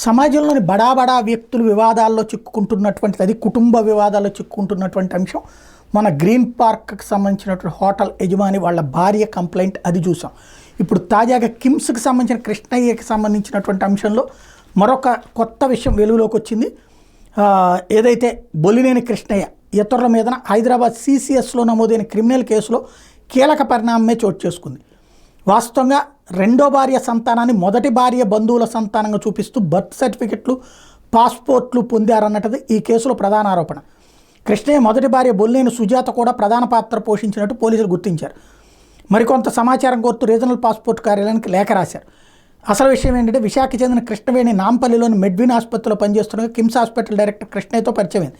సమాజంలోని బడా వ్యక్తులు వివాదాల్లో చిక్కుకుంటున్నటువంటిది, అది కుటుంబ వివాదాల్లో చిక్కుకుంటున్నటువంటి అంశం. మన గ్రీన్ పార్క్కి సంబంధించినటువంటి హోటల్ యజమాని వాళ్ళ భార్య కంప్లైంట్ అది చూసాం. ఇప్పుడు తాజాగా కిమ్స్కి సంబంధించిన కృష్ణయ్యకి సంబంధించినటువంటి అంశంలో మరొక కొత్త విషయం వెలుగులోకి వచ్చింది. ఏదైతే బొలినేని కృష్ణయ్య ఇతరుల మీద హైదరాబాద్ CCSలో నమోదైన క్రిమినల్ కేసులో కీలక పరిణామమే చోటు చేసుకుంది. వాస్తవంగా రెండో భార్య సంతానాన్ని మొదటి భార్య బంధువుల సంతానంగా చూపిస్తూ బర్త్ సర్టిఫికెట్లు, పాస్పోర్ట్లు పొందారన్నది ఈ కేసులో ప్రధాన ఆరోపణ. కృష్ణయ్య మొదటి భార్య బొల్లేని సుజాత కూడా ప్రధాన పాత్ర పోషించినట్టు పోలీసులు గుర్తించారు. మరికొంత సమాచారం కోరుతూ రీజనల్ పాస్పోర్ట్ కార్యాలయానికి లేఖ రాశారు. అసలు విషయం ఏంటంటే, విశాఖకి చెందిన కృష్ణవేణి నాంపల్లిలోని మెడ్విన్ ఆసుపత్రిలో పనిచేస్తుండగా కిమ్స్ హాస్పిటల్ డైరెక్టర్ కృష్ణయ్యతో పరిచయం.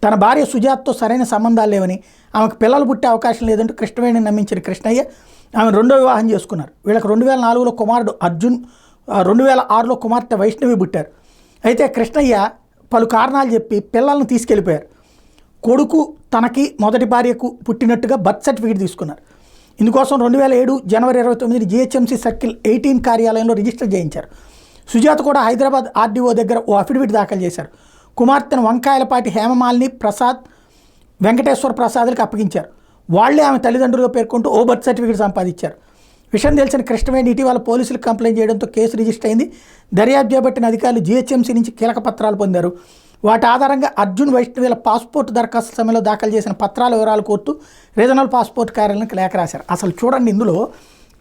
తన భార్య సుజాత్తో సరైన సంబంధాలు లేవని, ఆమెకు పిల్లలు పుట్టే అవకాశం లేదంటూ కృష్ణవేణిని నమ్మించిన కృష్ణయ్య ఆమె రెండో వివాహం చేసుకున్నారు. వీళ్ళకి 2004లో కుమారుడు అర్జున్, 2006లో కుమార్తె వైష్ణవి పుట్టారు. అయితే కృష్ణయ్య పలు కారణాలు చెప్పి పిల్లలను తీసుకెళ్ళిపోయారు. కొడుకు తనకి మొదటి భార్యకు పుట్టినట్టుగా బర్త్ సర్టిఫికేట్ తీసుకున్నారు. ఇందుకోసం 2007 జనవరి 29 GHMC సర్కిల్ 18 కార్యాలయంలో రిజిస్టర్ చేయించారు. సుజాత కూడా హైదరాబాద్ RDO దగ్గర ఓ అఫిడవిట్ దాఖలు చేశారు. కుమార్తెను వంకాయలపాటి హేమమాలిని ప్రసాద్, వెంకటేశ్వర ప్రసాద్లకు అప్పగించారు. వాళ్లే ఆమె తల్లిదండ్రులుగా పేర్కొంటూ ఓ బర్త్ సర్టిఫికేట్ సంపాదించారు. విషయం తెలిసిన కృష్ణవేణి ఇటీవల పోలీసులకు కంప్లైంట్ చేయడంతో కేసు రిజిస్టర్ అయింది. దర్యాప్తు చేపట్టిన అధికారులు GHMC నుంచి కీలక పత్రాలు పొందారు. వాటి ఆధారంగా అర్జున్, వైష్ణవిల పాస్పోర్ట్ దరఖాస్తు సమయంలో దాఖలు చేసిన పత్రాల వివరాలు కోరుతూ రీజనల్ పాస్పోర్ట్ కార్యాలయానికి లేఖ రాశారు. అసలు చూడండి, ఇందులో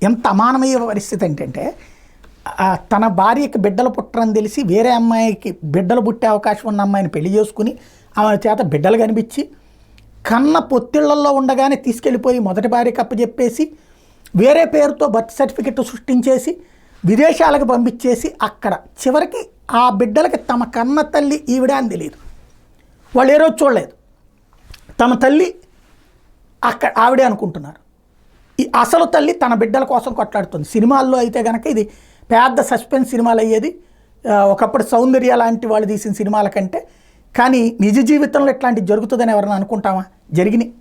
ఎంత అమానవీయ పరిస్థితి ఏంటంటే, తన భార్యకి బిడ్డలు పుట్టరని తెలిసి వేరే అమ్మాయికి బిడ్డలు పుట్టే అవకాశం ఉన్న అమ్మాయిని పెళ్లి చేసుకుని ఆమె చేత బిడ్డలు కనిపించి కన్న పొత్తిళ్లలో ఉండగానే తీసుకెళ్ళిపోయి మొదటి భార్యకి అప్పచెప్పేసి వేరే పేరుతో బర్త్ సర్టిఫికెట్ సృష్టించేసి విదేశాలకు పంపించేసి అక్కడ చివరికి ఆ బిడ్డలకి తమ కన్న తల్లి ఈవిడ అని తెలియదు. వాళ్ళు ఏ రోజు చూడలేదు. తమ తల్లి అక్కడ ఆవిడే అనుకుంటున్నారు. ఈ అసలు తల్లి తన బిడ్డల కోసం కొట్లాడుతుంది. సినిమాల్లో అయితే కనుక ఇది పెద్ద సస్పెన్స్ సినిమాలు అయ్యేది, ఒకప్పుడు సౌందర్య లాంటి వాళ్ళు తీసిన సినిమాల కంటే. కానీ నిజ జీవితంలో ఇట్లాంటివి జరుగుతుందని ఎవరైనా అనుకుంటామా? జరిగినాయి.